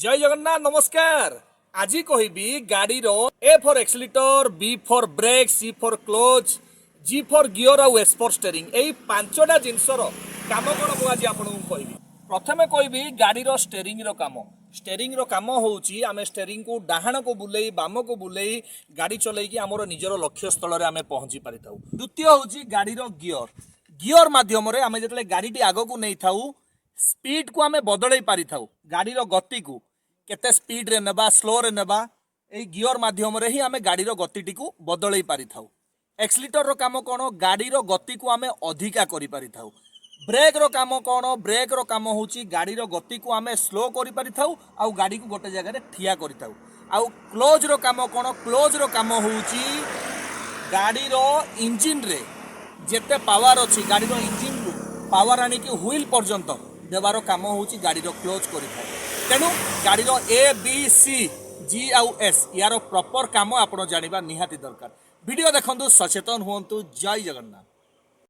जय जगन्नाथ नमस्कार। आज कहबी गाड़ी रो A for accelerator, B for brake, C for close, G for gear आउ एस फॉर स्टेरिंग एई पांचटा जिनसर काम कोन मु आज आपन कहबी। प्रथमे कहबी गाड़ी रो स्टेरिंग रो काम। स्टेरिंग रो काम होउची आमे स्टेरिंग को डाहाण को बुलेई बाम को बुलेई गाड़ी चलेकी हमर निजर लक्ष्य स्थल रे आमे पहुंची पारिताउ। द्वितीय होउची गाड़ी रो गियर। गियर माध्यम रे आमे जतले गाड़ी टी आगो को नै थाउ स्पीड को आमे बदलै पारि थाउ। गाड़ी रो गति को केते स्पीड रे नेबा स्लो रे नेबा ए गियर माध्यम रे ही आमे गाड़ी रो गति टी को बदलै पारि थाउ। एक्सीलेटर रो काम कोन गाड़ी रो गति को आमे अधिका करि पारि थाउ। ब्रेक रो काम कोन ब्रेक रो काम होउची गाड़ी रो गति को आमे स्लो करि पारि थाउ आउ गाड़ी को गोटे जगह रे ठिया करि थाउ। आउ क्लोज रो काम कोन क्लोज रो काम होउची गाड़ी रो इंजन रे जेते पावर अछि गाड़ी रो इंजन को पावर आनी कि व्हील पर्यंत देवारो काम होउची गाड़ी रो क्लोज करि थाउ। तेणु गाड़ी रो ए बी सी जी आउ एस यार प्रॉपर काम आपण जानिबा निहाती दरकार। वीडियो देखंतु सचेतन हुंतु। जय जगन्नाथ।